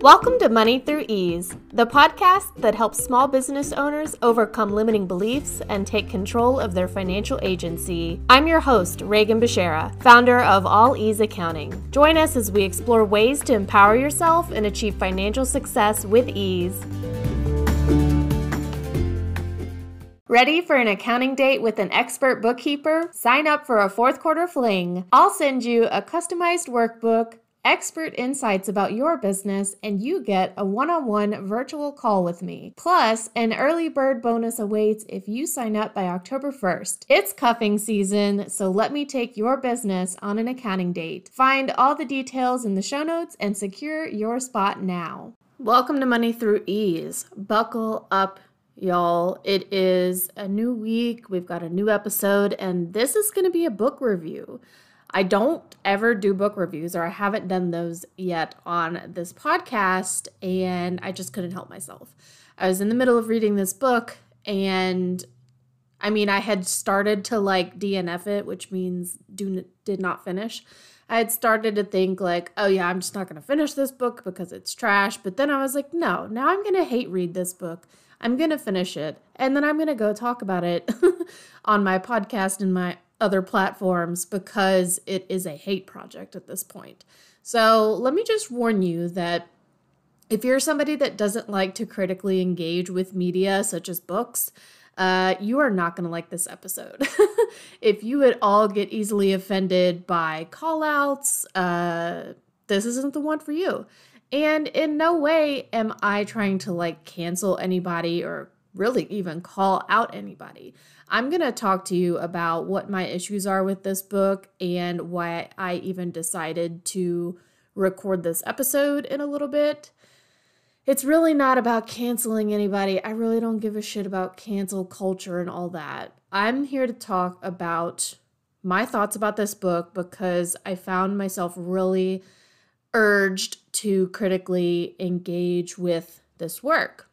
Welcome to Money Through Ease, the podcast that helps small business owners overcome limiting beliefs and take control of their financial agency. I'm your host, Regan Bashara, founder of All Ease Accounting. Join us as we explore ways to empower yourself and achieve financial success with ease. Ready for an accounting date with an expert bookkeeper? Sign up for a fourth quarter fling. I'll send you a customized workbook, expert insights about your business, and you get a one-on-one virtual call with me. Plus, an early bird bonus awaits if you sign up by October 1st. It's cuffing season, so let me take your business on an accounting date. Find all the details in the show notes and secure your spot now. Welcome to Money Through Ease. Buckle up, y'all. It is a new week. We've got a new episode, and this is going to be a book review. I don't ever do book reviews, or I haven't done those yet on this podcast, and I just couldn't help myself. I was in the middle of reading this book, and I had started to DNF it, which means did not finish. I had started to think oh yeah, I'm just not going to finish this book because it's trash. But then I was like, no, now I'm going to hate read this book. I'm going to finish it, and then I'm going to go talk about it on my podcast and my other platforms because it is a hate project at this point. So let me just warn you that if you're somebody that doesn't like to critically engage with media such as books, you are not going to like this episode. If you at all get easily offended by call-outs, this isn't the one for you. And in no way am I trying to cancel anybody or really even call out anybody. I'm going to talk to you about what my issues are with this book and why I even decided to record this episode in a little bit. It's really not about canceling anybody. I really don't give a shit about cancel culture and all that. I'm here to talk about my thoughts about this book because I found myself really urged to critically engage with this work.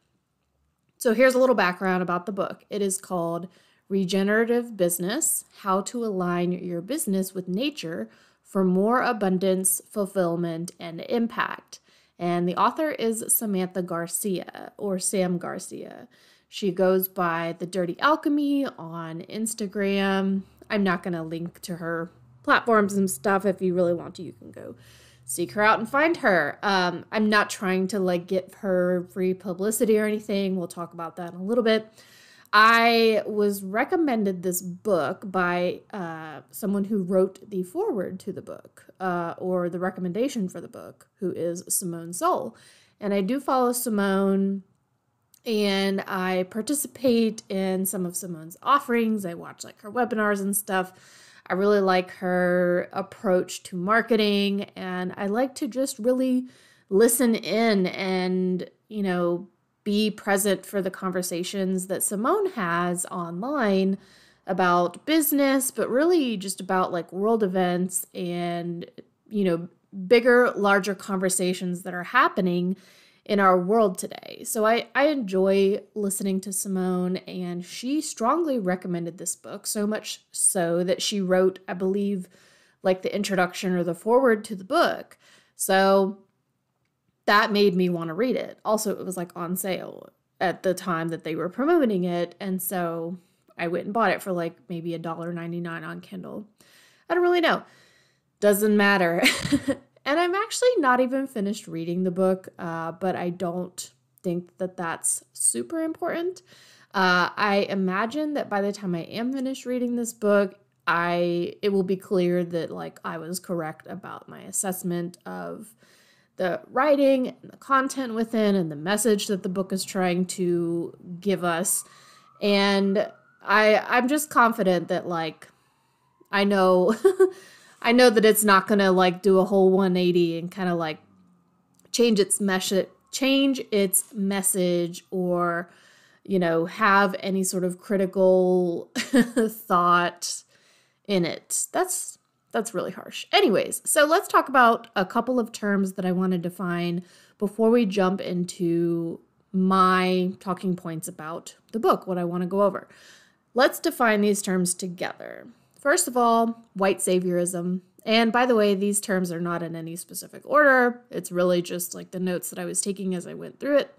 So here's a little background about the book. It is called Regenerative Business: How to Align Your Business with Nature for More Abundance, Fulfillment, and Impact. And the author is Samantha Garcia, or Sam Garcia. She goes by The Dirty Alchemy on Instagram. I'm not going to link to her platforms and stuff. If you really want to, you can go seek her out and find her. I'm not trying to get her free publicity or anything. We'll talk about that in a little bit. I was recommended this book by someone who wrote the foreword to the book, or the recommendation for the book, who is Simone Soul. And I do follow Simone, and I participate in some of Simone's offerings. I watch her webinars and stuff. I really like her approach to marketing, and I like to just really listen in and, be present for the conversations that Simone has online about business, but really just about world events and, bigger, larger conversations that are happening in our world today. So I enjoy listening to Simone, and she strongly recommended this book, so much so that she wrote, I believe, the introduction or the foreword to the book. So that made me want to read it. Also, it was on sale at the time that they were promoting it. And so I went and bought it for maybe $1.99 on Kindle. I don't really know. Doesn't matter. And I'm actually not even finished reading the book, but I don't think that that's super important. I imagine that by the time I am finished reading this book, it will be clear that I was correct about my assessment of the writing and the content within and the message that the book is trying to give us. And I'm just confident that I know I know that it's not going to do a whole 180 and kind of change its message or, have any sort of critical thought in it. That's really harsh. Anyways, so let's talk about a couple of terms that I want to define before we jump into my talking points about the book, what I want to go over. Let's define these terms together. First of all, white saviorism And by the way, these terms are not in any specific order. It's really just like the notes that I was taking as I went through it.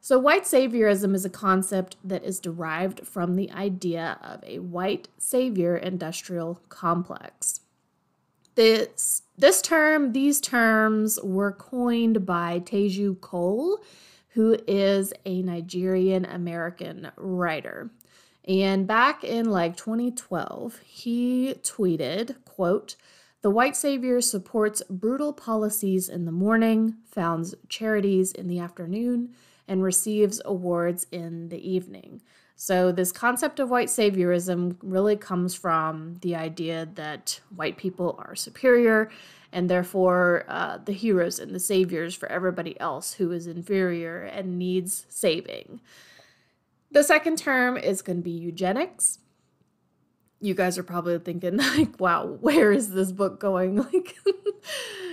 So white saviorism is a concept that is derived from the idea of a white savior industrial complex. These terms were coined by Teju Cole, who is a Nigerian American writer. And back in 2012, he tweeted, quote, "The white savior supports brutal policies in the morning, founds charities in the afternoon, and receives awards in the evening." So this concept of white saviorism really comes from the idea that white people are superior and therefore the heroes and the saviors for everybody else who is inferior and needs saving. The second term is going to be eugenics. You guys are probably thinking, wow, where is this book going?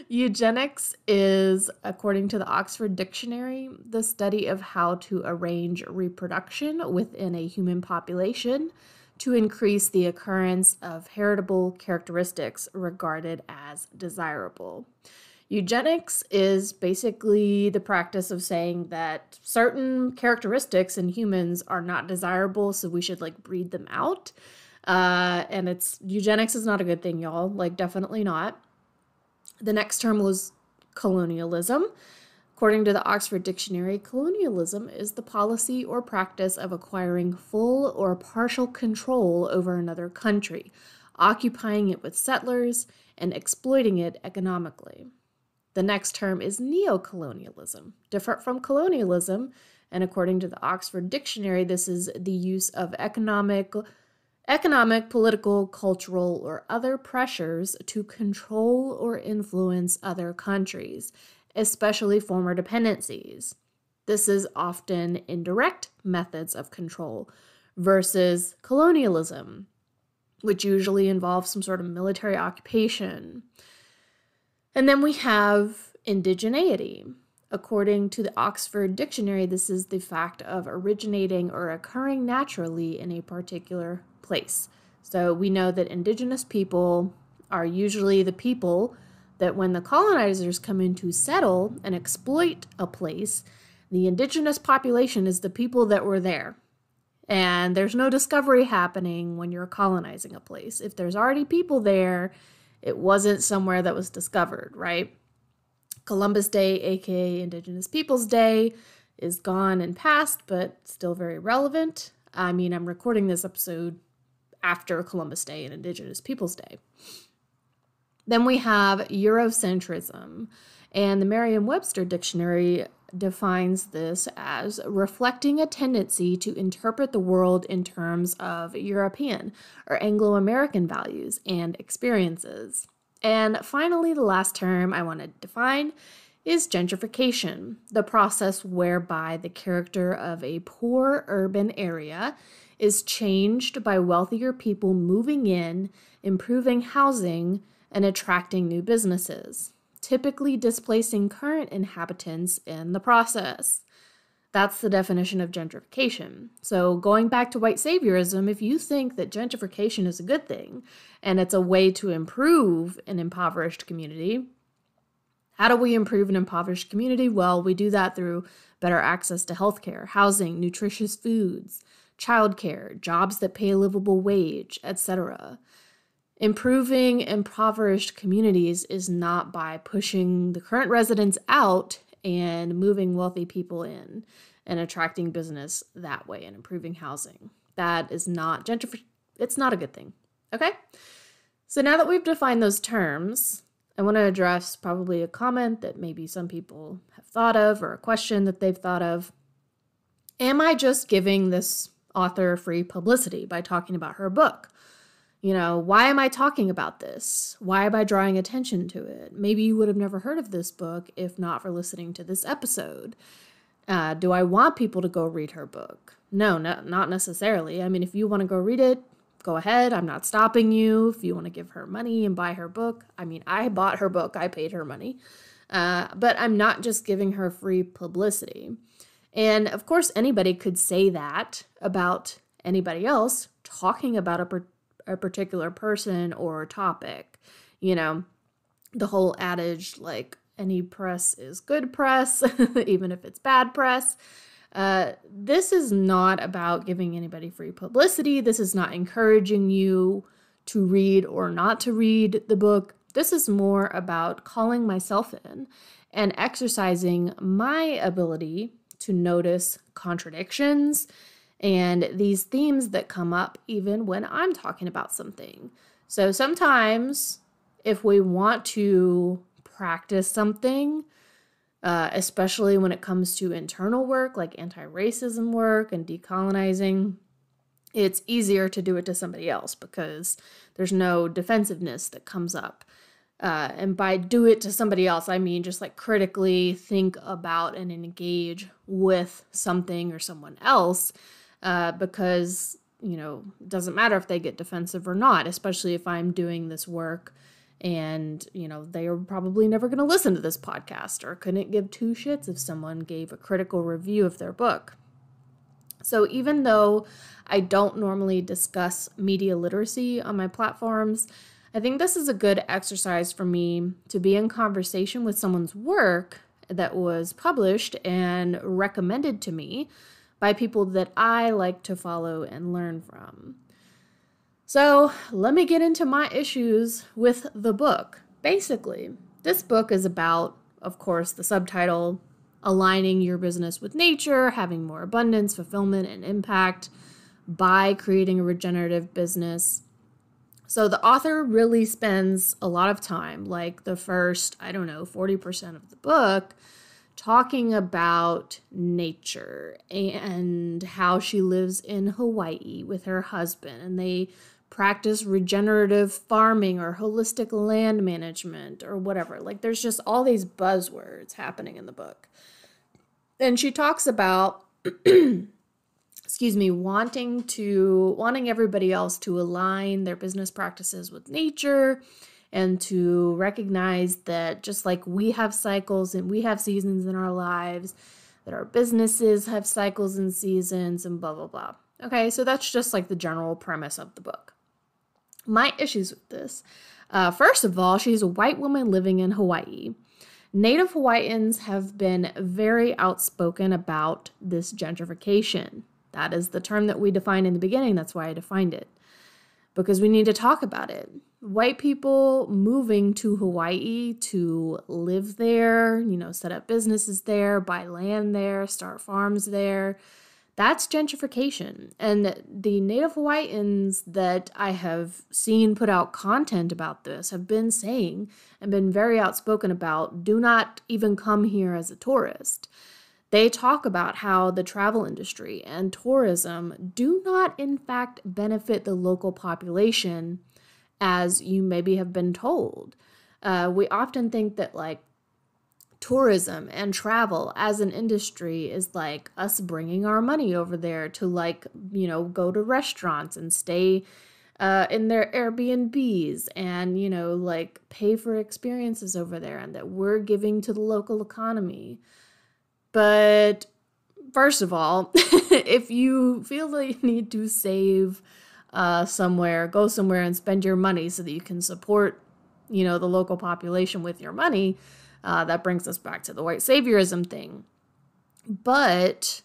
Eugenics is, according to the Oxford Dictionary, the study of how to arrange reproduction within a human population to increase the occurrence of heritable characteristics regarded as desirable. Eugenics is basically the practice of saying that certain characteristics in humans are not desirable, so we should breed them out. And eugenics is not a good thing, y'all. Definitely not. The next term was colonialism. According to the Oxford Dictionary, colonialism is the policy or practice of acquiring full or partial control over another country, occupying it with settlers, and exploiting it economically. The next term is neocolonialism, different from colonialism, and according to the Oxford Dictionary, this is the use of economic, political, cultural, or other pressures to control or influence other countries, especially former dependencies. This is often indirect methods of control versus colonialism, which usually involves some sort of military occupation. And then we have indigeneity. According to the Oxford Dictionary, this is the fact of originating or occurring naturally in a particular place. So we know that indigenous people are usually the people that when the colonizers come in to settle and exploit a place, the indigenous population is the people that were there. And there's no discovery happening when you're colonizing a place. If there's already people there, it wasn't somewhere that was discovered, right? Columbus Day, aka Indigenous Peoples Day, is gone and past, but still very relevant. I mean, I'm recording this episode after Columbus Day and Indigenous Peoples Day. Then we have Eurocentrism, and the Merriam-Webster Dictionary defines this as reflecting a tendency to interpret the world in terms of European or Anglo-American values and experiences. And finally, the last term I want to define is gentrification, the process whereby the character of a poor urban area is changed by wealthier people moving in, improving housing, and attracting new businesses, typically displacing current inhabitants in the process. That's the definition of gentrification. So going back to white saviorism, if you think that gentrification is a good thing and it's a way to improve an impoverished community, how do we improve an impoverished community? Well, we do that through better access to healthcare, housing, nutritious foods, childcare, jobs that pay a livable wage, etc. Improving impoverished communities is not by pushing the current residents out and moving wealthy people in and attracting business that way and improving housing. That is not it's not a good thing. Okay? So now that we've defined those terms, I want to address probably a comment that maybe some people have thought of or a question that they've thought of. Am I just giving this author free publicity by talking about her book? Why am I talking about this? Why am I drawing attention to it? Maybe you would have never heard of this book if not for listening to this episode. Do I want people to go read her book? No, not necessarily. I mean, if you want to go read it, go ahead. I'm not stopping you. If you want to give her money and buy her book. I mean, I bought her book. I paid her money. But I'm not just giving her free publicity. And of course, anybody could say that about anybody else talking about a particular person or topic. You know, the whole adage, like, any press is good press, even if it's bad press. This is not about giving anybody free publicity. This is not encouraging you to read or not to read the book. This is more about calling myself in and exercising my ability to notice contradictions and these themes that come up even when I'm talking about something. So sometimes if we want to practice something, especially when it comes to internal work like anti-racism work and decolonizing, it's easier to do it to somebody else because there's no defensiveness that comes up. And by do it to somebody else, I mean just like critically think about and engage with something or someone else, because, it doesn't matter if they get defensive or not, especially if I'm doing this work and, they are probably never going to listen to this podcast or couldn't give two shits if someone gave a critical review of their book. So even though I don't normally discuss media literacy on my platforms, I think this is a good exercise for me to be in conversation with someone's work that was published and recommended to me by people that I like to follow and learn from. So let me get into my issues with the book. Basically, this book is about, of course, the subtitle, aligning your business with nature, having more abundance, fulfillment, and impact by creating a regenerative business. So the author really spends a lot of time, like the first, 40% of the book, talking about nature and how she lives in Hawaii with her husband, and they practice regenerative farming or holistic land management or whatever. Like, there's just all these buzzwords happening in the book. And she talks about wanting everybody else to align their business practices with nature and to recognize that just like we have cycles and we have seasons in our lives, that our businesses have cycles and seasons and blah, blah, blah. Okay, so that's just like the general premise of the book. My issues with this, first of all, she's a white woman living in Hawaii. Native Hawaiians have been very outspoken about this gentrification. That is the term that we defined in the beginning. That's why I defined it, because we need to talk about it. White people moving to Hawaii to live there, set up businesses there, buy land there, start farms there. That's gentrification. And the Native Hawaiians that I have seen put out content about this have been saying and been very outspoken about, do not even come here as a tourist. They talk about how the travel industry and tourism do not, in fact, benefit the local population as you maybe have been told. We often think that, like, tourism and travel as an industry is like us bringing our money over there to, like, go to restaurants and stay in their Airbnbs and, like, pay for experiences over there, and that we're giving to the local economy. But first of all, if you feel that you need to save somewhere, go somewhere and spend your money so that you can support, the local population with your money, that brings us back to the white saviorism thing. But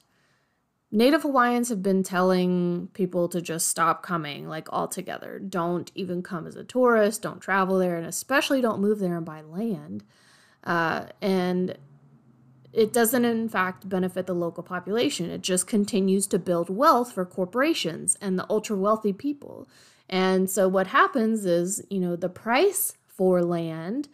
Native Hawaiians have been telling people to just stop coming, like, altogether. Don't even come as a tourist, don't travel there, and especially don't move there and buy land. And it doesn't, in fact, benefit the local population. It just continues to build wealth for corporations and the ultra-wealthy people. And so what happens is, the price for land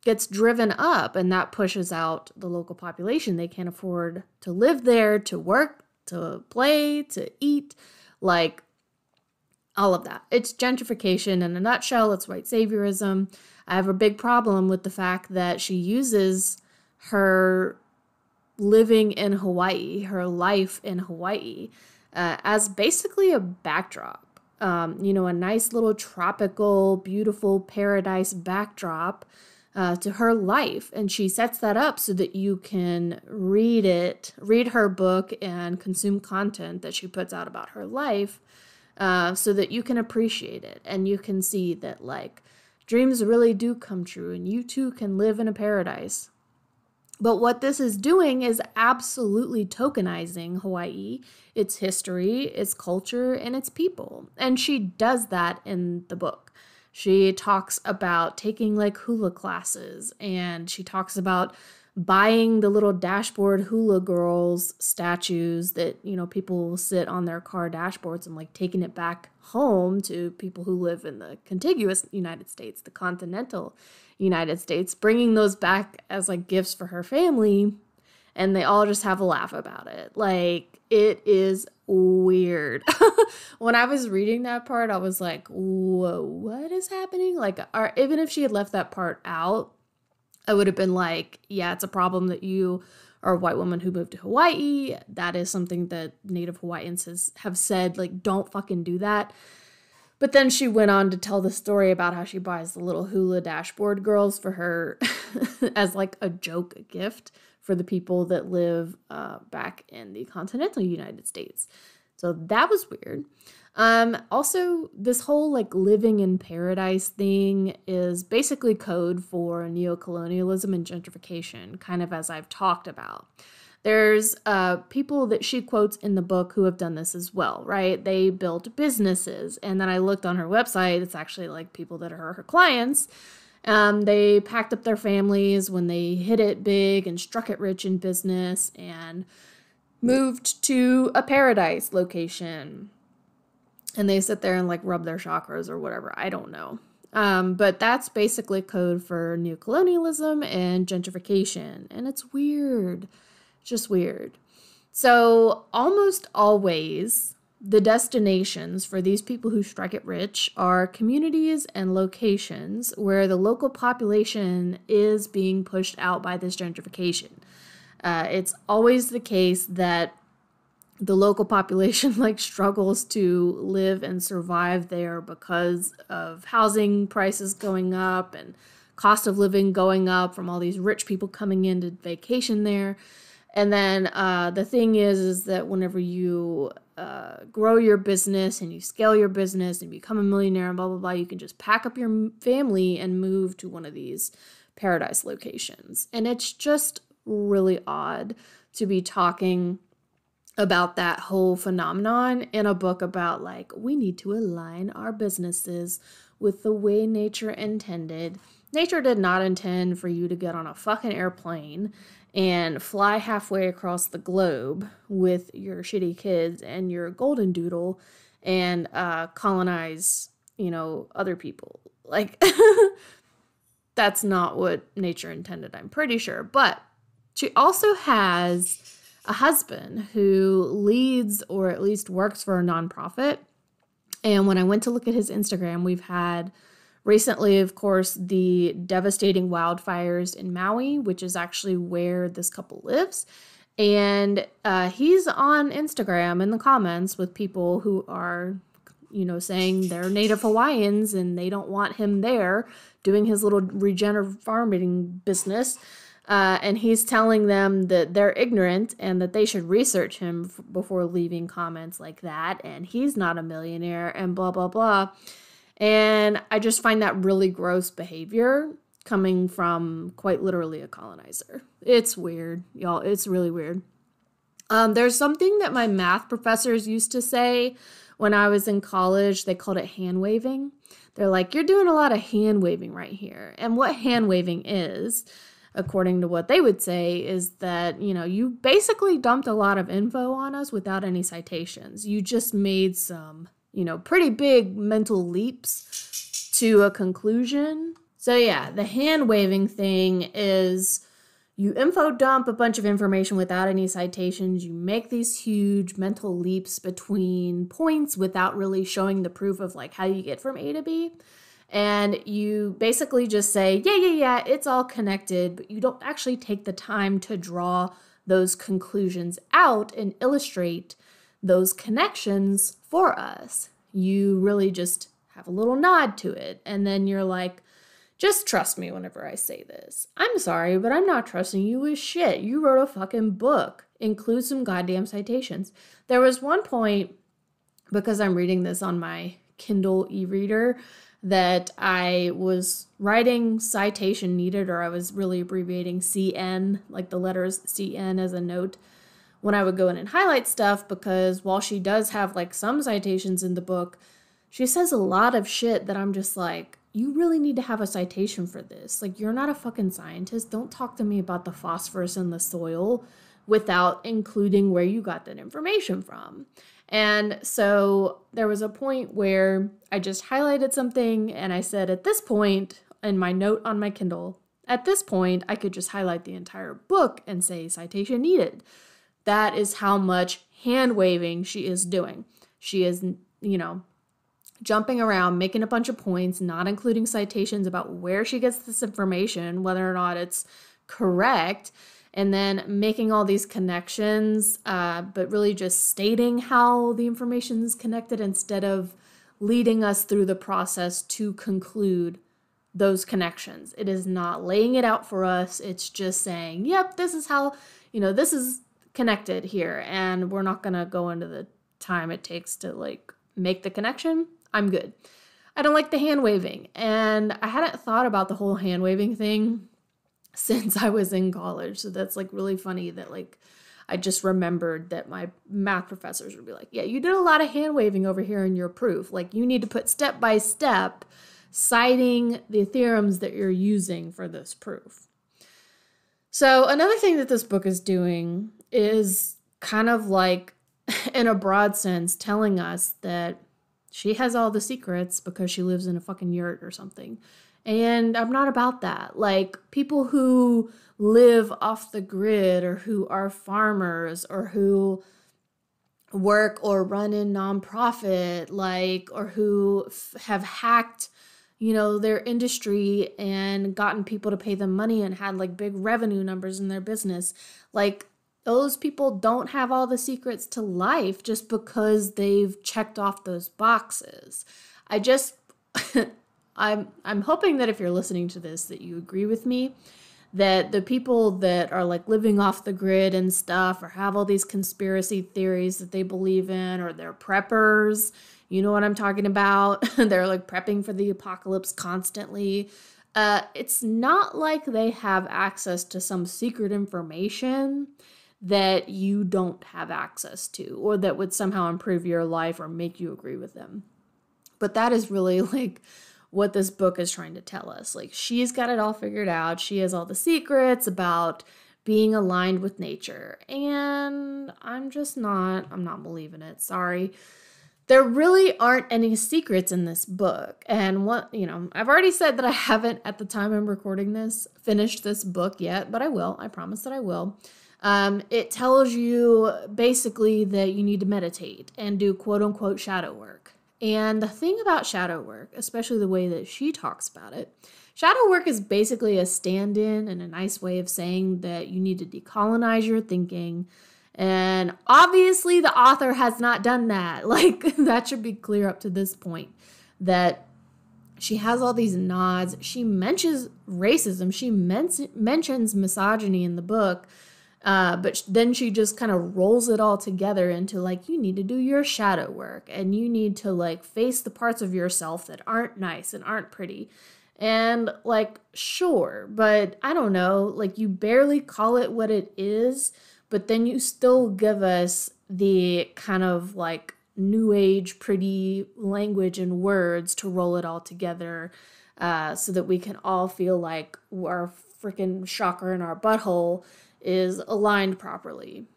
gets driven up, and that pushes out the local population. They can't afford to live there, to work, to play, to eat, like, all of that. It's gentrification in a nutshell. It's white saviorism. I have a big problem with the fact that she uses her living in Hawaii, her life in Hawaii, as basically a backdrop. A nice little tropical, beautiful paradise backdrop to her life. And she sets that up so that you can read her book and consume content that she puts out about her life, so that you can appreciate it. And you can see that, like, Dreams really do come true, and you too can live in a paradise. But what this is doing is absolutely tokenizing Hawaii, its history, its culture, and its people. And she does that in the book. She talks about taking like hula classes, and she talks about buying the little dashboard hula girls statues that, you know, people will sit on their car dashboards, and like taking it back home to people who live in the contiguous United States, the continental United States, bringing those back as like gifts for her family, and they all just have a laugh about it. Like, it is weird. When I was reading that part, I was like, whoa, what is happening? Like, even if she had left that part out, I would have been like, yeah, it's a problem that you are a white woman who moved to Hawaii. That is something that Native Hawaiians have said, like, don't fucking do that. But then she went on to tell the story about how she buys the little hula dashboard girls for her as like a joke gift for the people that live back in the continental United States. So that was weird. Also, this whole like living in paradise thing is basically code for neocolonialism and gentrification, kind of as I've talked about. There's people that she quotes in the book who have done this as well, right? They built businesses, and then I looked on her website. It's actually like people that are her clients. They packed up their families when they hit it big and struck it rich in business and moved to a paradise location. And they sit there and like rub their chakras or whatever. I don't know. But that's basically code for neocolonialism and gentrification. And it's weird. It's just weird. So almost always the destinations for these people who strike it rich are communities and locations where the local population is being pushed out by this gentrification. It's always the case that the local population like struggles to live and survive there because of housing prices going up and cost of living going up from all these rich people coming in to vacation there. And then the thing is that whenever you grow your business and you scale your business and become a millionaire and blah, blah, blah, you can just pack up your family and move to one of these paradise locations. And it's just really odd to be talking about that whole phenomenon in a book about like, we need to align our businesses with the way nature intended. Nature did not intend for you to get on a fucking airplane and fly halfway across the globe with your shitty kids and your golden doodle and colonize, you know, other people. Like, that's not what nature intended, I'm pretty sure. But she also has a husband who leads or at least works for a nonprofit. And when I went to look at his Instagram, we've had recently, of course, the devastating wildfires in Maui, which is actually where this couple lives. And he's on Instagram in the comments with people who are, you know, saying they're Native Hawaiians and they don't want him there doing his little regenerative farming business. And he's telling them that they're ignorant and that they should research him before leaving comments like that. And he's not a millionaire and blah, blah, blah. And I just find that really gross behavior coming from quite literally a colonizer. It's weird, y'all. It's really weird. There's something that my math professors used to say when I was in college. They called it hand waving. They're like, you're doing a lot of hand waving right here. And what hand waving is, according to what they would say, is that, you know, you basically dumped a lot of info on us without any citations. You just made some, you know, pretty big mental leaps to a conclusion. So yeah, the hand waving thing is you info dump a bunch of information without any citations. You make these huge mental leaps between points without really showing the proof of like how you get from A to B. And you basically just say, yeah, it's all connected, but you don't actually take the time to draw those conclusions out and illustrate those connections for us. You really just have a little nod to it. And then you're like, just trust me whenever I say this. I'm sorry, but I'm not trusting you with shit. You wrote a fucking book. Include some goddamn citations. There was one point, because I'm reading this on my Kindle e-reader, that I was writing citation needed, or I was really abbreviating CN, like the letters CN as a note when I would go in and highlight stuff, because while she does have like some citations in the book, she says a lot of shit that I'm just like, you really need to have a citation for this. Like, you're not a fucking scientist. Don't talk to me about the phosphorus in the soil without including where you got that information from. And so there was a point where I just highlighted something and I said, at this point, in my note on my Kindle, at this point, I could just highlight the entire book and say citation needed. That is how much hand waving she is doing. She is, jumping around, making a bunch of points, not including citations about where she gets this information, whether or not it's correct, and then making all these connections, but really just stating how the information is connected instead of leading us through the process to conclude those connections. It is not laying it out for us. It's just saying, yep, this is how, this is connected here, and we're not going to go into the time it takes to like make the connection. I'm good. I don't like the hand waving. And I hadn't thought about the whole hand waving thing since I was in college. So that's like really funny that like I just remembered that my math professors would be like, yeah, you did a lot of hand waving over here in your proof. Like, you need to put step by step citing the theorems that you're using for this proof. So another thing that this book is doing is kind of like, in a broad sense, telling us that she has all the secrets because she lives in a fucking yurt or something. And I'm not about that. Like, people who live off the grid, or who are farmers, or who work or run in nonprofit, or who have hacked, their industry and gotten people to pay them money and had like big revenue numbers in their business. Like, those people don't have all the secrets to life just because they've checked off those boxes. I'm hoping that if you're listening to this, that you agree with me, that the people that are like living off the grid and stuff, or have all these conspiracy theories that they believe in, or they're preppers, you know what I'm talking about? They're like prepping for the apocalypse constantly. It's not like they have access to some secret information that you don't have access to, or that would somehow improve your life or make you agree with them. But that is really like what this book is trying to tell us. Like, she's got it all figured out. She has all the secrets about being aligned with nature. And I'm not believing it. Sorry. There really aren't any secrets in this book. And I've already said that I haven't, at the time I'm recording this, finished this book yet, but I will. I promise that I will. It tells you basically that you need to meditate and do quote unquote shadow work. And the thing about shadow work, especially the way that she talks about it, shadow work is basically a stand-in and a nice way of saying that you need to decolonize your thinking. And obviously the author has not done that. Like, that should be clear up to this point, that she has all these nods. She mentions racism. She mentions misogyny in the book. But then she just kind of rolls it all together into like, you need to do your shadow work, and you need to like face the parts of yourself that aren't nice and aren't pretty. And like, sure, but I don't know, like, you barely call it what it is, but then you still give us the kind of like new age pretty language and words to roll it all together, so that we can all feel like our freaking chakra in our butthole is aligned properly.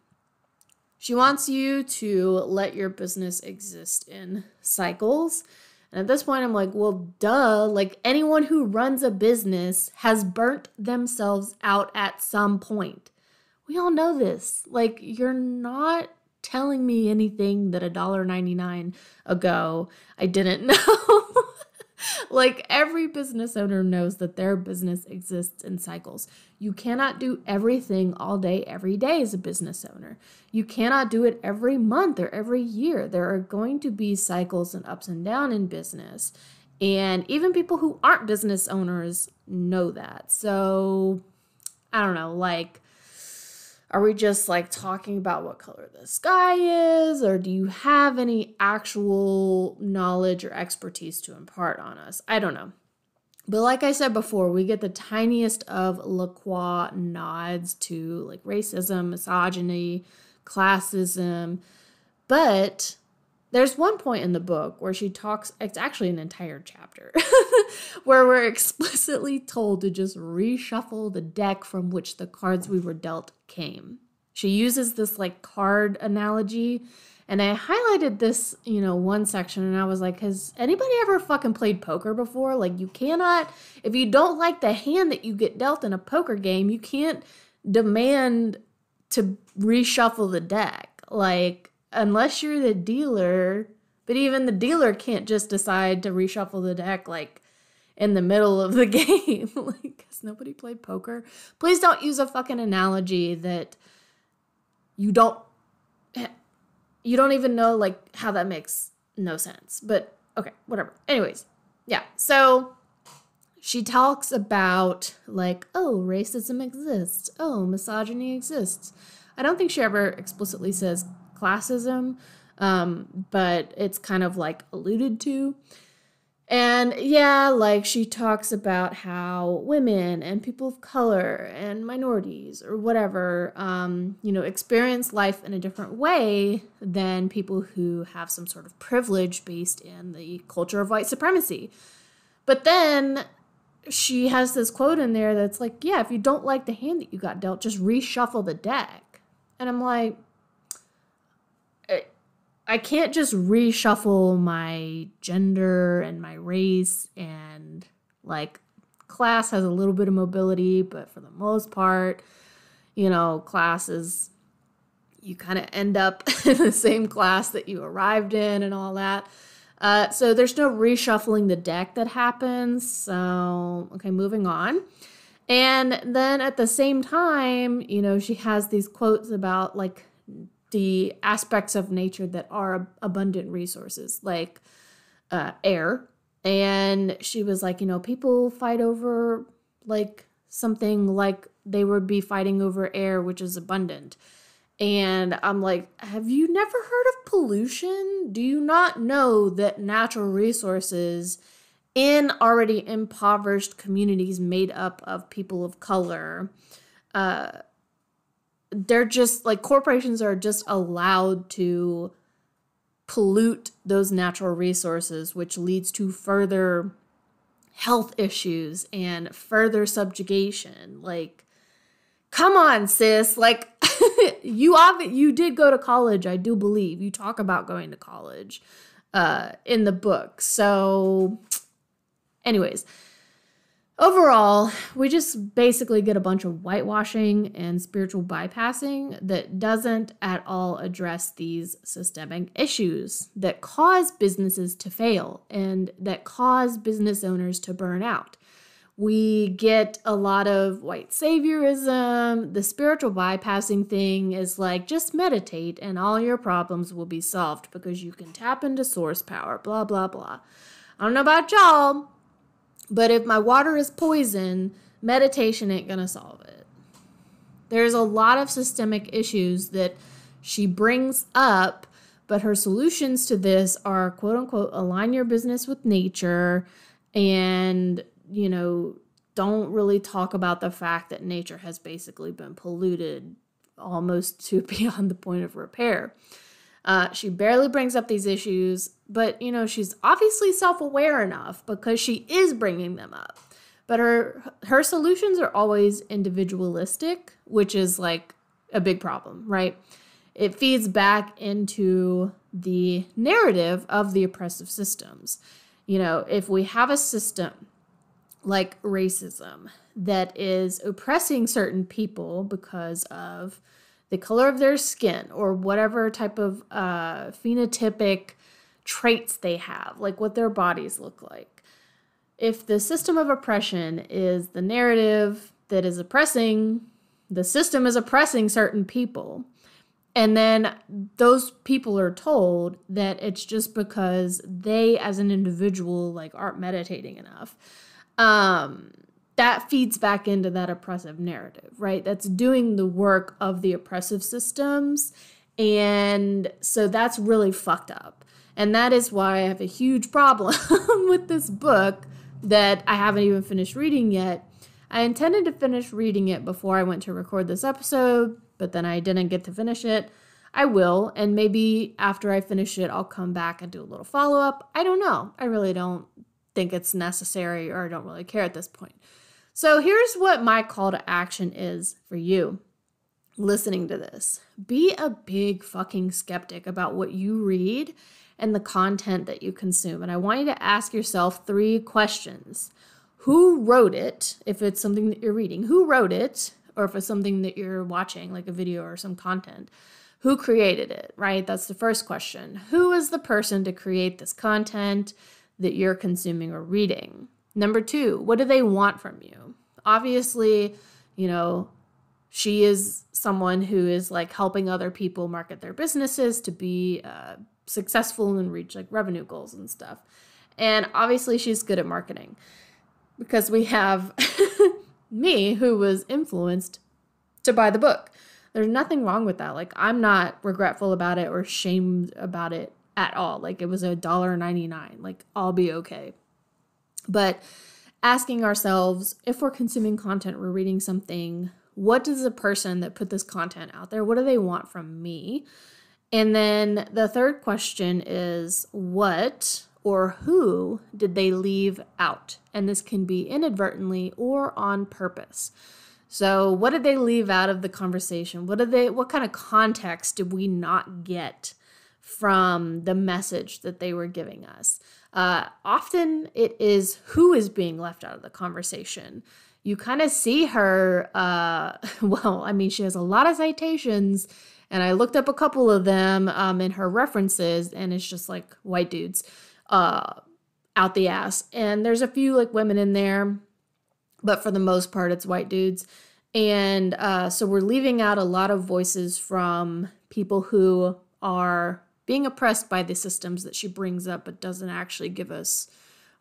She wants you to let your business exist in cycles. And at this point, I'm like, well, duh. Like, anyone who runs a business has burnt themselves out at some point. We all know this. Like, you're not telling me anything that $1.99 ago I didn't know. Like, every business owner knows that their business exists in cycles. You cannot do everything all day, every day as a business owner. You cannot do it every month or every year. There are going to be cycles and ups and downs in business. And even people who aren't business owners know that. So, I don't know, like, are we just like talking about what color the sky is, or do you have any actual knowledge or expertise to impart on us? I don't know. But like I said before, we get the tiniest of LaCroix nods to like racism, misogyny, classism. But there's one point in the book where she talks, it's actually an entire chapter, where we're explicitly told to just reshuffle the deck from which the cards we were dealt came. She uses this like card analogy. And I highlighted this, one section, and I was like, has anybody ever fucking played poker before? Like, you cannot, if you don't like the hand that you get dealt in a poker game, you can't demand to reshuffle the deck. Like, unless you're the dealer, but even the dealer can't just decide to reshuffle the deck, like, in the middle of the game. Like, has nobody played poker? Please don't use a fucking analogy that you don't even know, like, how that makes no sense. But, okay, whatever. Anyways, yeah. So she talks about, like, oh, racism exists. Oh, misogyny exists. I don't think she ever explicitly says classism, but it's kind of, like, alluded to. And yeah, like she talks about how women and people of color and minorities or whatever, experience life in a different way than people who have some sort of privilege based in the culture of white supremacy. But then she has this quote in there that's like, yeah, if you don't like the hand that you got dealt, just reshuffle the deck. And I'm like, I can't just reshuffle my gender and my race, and like class has a little bit of mobility, but for the most part, class is, you kind of end up in the same class that you arrived in and all that. So there's no reshuffling the deck that happens. So, okay, moving on. And then at the same time, she has these quotes about like the aspects of nature that are abundant resources, like air. And she was like, people fight over like something like they would be fighting over air, which is abundant. And I'm like, have you never heard of pollution? Do you not know that natural resources in already impoverished communities made up of people of color, they're just like, corporations are just allowed to pollute those natural resources, which leads to further health issues and further subjugation. Like, come on, sis. Like, you did go to college, I do believe. You talk about going to college in the book. So anyways, overall, we just basically get a bunch of whitewashing and spiritual bypassing that doesn't at all address these systemic issues that cause businesses to fail and that cause business owners to burn out. We get a lot of white saviorism. The spiritual bypassing thing is like, just meditate and all your problems will be solved because you can tap into source power, blah, blah, blah. I don't know about y'all, but if my water is poison, meditation ain't gonna solve it. There's a lot of systemic issues that she brings up, but her solutions to this are, quote unquote, align your business with nature and, don't really talk about the fact that nature has basically been polluted almost to beyond the point of repair. She barely brings up these issues, but, she's obviously self-aware enough because she is bringing them up. But her solutions are always individualistic, which is like a big problem, right? It feeds back into the narrative of the oppressive systems. If we have a system like racism that is oppressing certain people because of the color of their skin or whatever type of phenotypic traits they have, like what their bodies look like. If the system of oppression is the narrative that is oppressing, the system is oppressing certain people, and then those people are told that it's just because they as an individual like aren't meditating enough. that feeds back into that oppressive narrative, right? That's doing the work of the oppressive systems. And so that's really fucked up. And that is why I have a huge problem with this book that I haven't even finished reading yet. I intended to finish reading it before I went to record this episode, but then I didn't get to finish it. I will, and maybe after I finish it, I'll come back and do a little follow-up. I don't know. I really don't think it's necessary, or I don't really care at this point. So here's what my call to action is for you listening to this. Be a big fucking skeptic about what you read and the content that you consume. And I want you to ask yourself 3 questions. Who wrote it? If it's something that you're reading, who wrote it? Or if it's something that you're watching, like a video or some content, who created it, right? That's the first question. Who is the person to create this content that you're consuming or reading? Number 2, what do they want from you? Obviously, she is someone who is like helping other people market their businesses to be successful and reach like revenue goals and stuff. And obviously she's good at marketing because we have me who was influenced to buy the book. There's nothing wrong with that. Like, I'm not regretful about it or shamed about it at all. Like, it was $1.99. Like, I'll be okay. But asking ourselves, if we're consuming content, we're reading something, what does the person that put this content out there, what do they want from me? And then the third question is, what or who did they leave out? And this can be inadvertently or on purpose. So what did they leave out of the conversation? What kind of context did we not get from the message that they were giving us? Often it is who is being left out of the conversation. You kind of see her, she has a lot of citations, and I looked up a couple of them in her references, and it's just like white dudes out the ass. And there's a few like women in there, but for the most part, it's white dudes. And so we're leaving out a lot of voices from people who are being oppressed by the systems that she brings up, but doesn't actually give us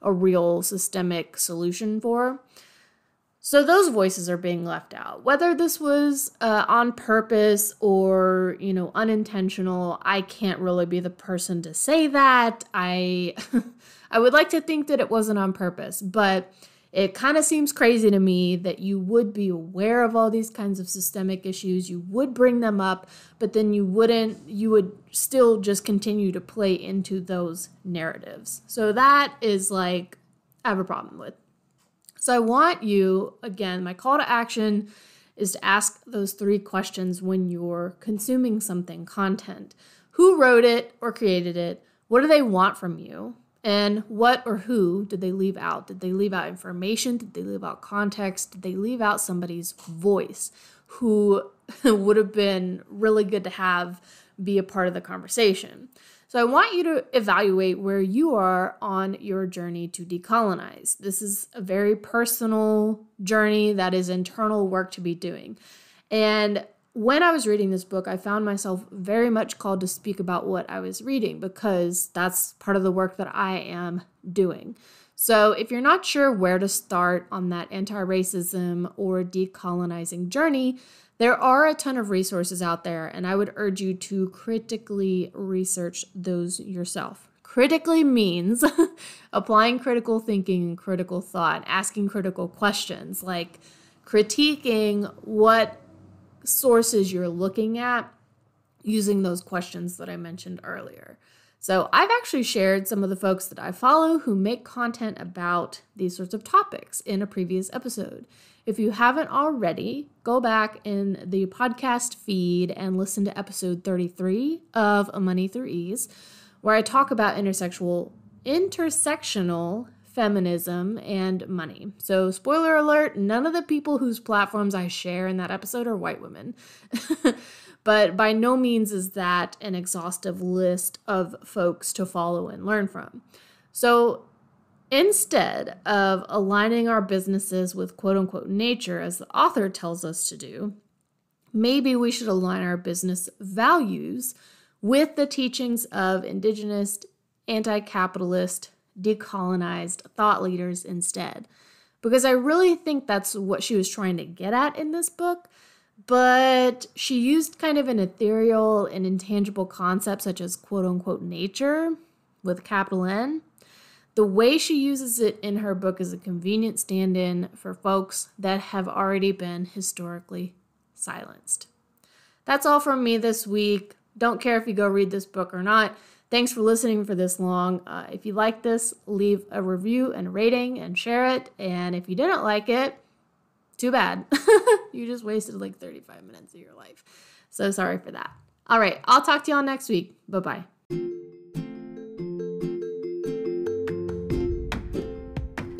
a real systemic solution for. So those voices are being left out. Whether this was on purpose or, unintentional, I can't really be the person to say that. I would like to think that it wasn't on purpose, but it kind of seems crazy to me that you would be aware of all these kinds of systemic issues, you would bring them up, but then you would still just continue to play into those narratives. So that is like, I have a problem with. So I want you, again, my call to action is to ask those 3 questions when you're consuming something, content. Who wrote it or created it? What do they want from you? And what or who did they leave out? Did they leave out information? Did they leave out context? Did they leave out somebody's voice who would have been really good to have be a part of the conversation? So I want you to evaluate where you are on your journey to decolonize. This is a very personal journey that is internal work to be doing. And when I was reading this book, I found myself very much called to speak about what I was reading because that's part of the work that I am doing. So if you're not sure where to start on that anti-racism or decolonizing journey, there are a ton of resources out there, and I would urge you to critically research those yourself. Critically means applying critical thinking and critical thought, asking critical questions, like critiquing what sources you're looking at using those questions that I mentioned earlier. So I've actually shared some of the folks that I follow who make content about these sorts of topics in a previous episode. If you haven't already, go back in the podcast feed and listen to episode 33 of Money Through Ease, where I talk about intersectional feminism and money. So spoiler alert, none of the people whose platforms I share in that episode are white women. But by no means is that an exhaustive list of folks to follow and learn from. So instead of aligning our businesses with quote unquote nature, as the author tells us to do, maybe we should align our business values with the teachings of indigenous, anti-capitalist, decolonized thought leaders instead. because I really think that's what she was trying to get at in this book. But she used kind of an ethereal and intangible concept such as quote-unquote nature with capital N. The way she uses it in her book is a convenient stand-in for folks that have already been historically silenced. That's all from me this week. Don't care if you go read this book or not. Thanks for listening for this long. If you like this, leave a review and a rating and share it. And if you didn't like it, too bad. You just wasted like 35 minutes of your life. So sorry for that. All right, I'll talk to y'all next week. Bye-bye.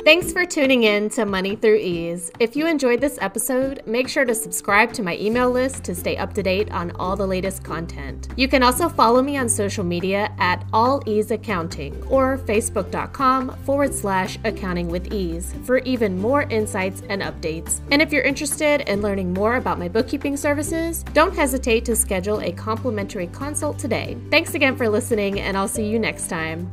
Thanks for tuning in to Money Through Ease. If you enjoyed this episode, make sure to subscribe to my email list to stay up to date on all the latest content. You can also follow me on social media at All Ease Accounting or facebook.com/accounting with ease for even more insights and updates. And if you're interested in learning more about my bookkeeping services, don't hesitate to schedule a complimentary consult today. Thanks again for listening, and I'll see you next time.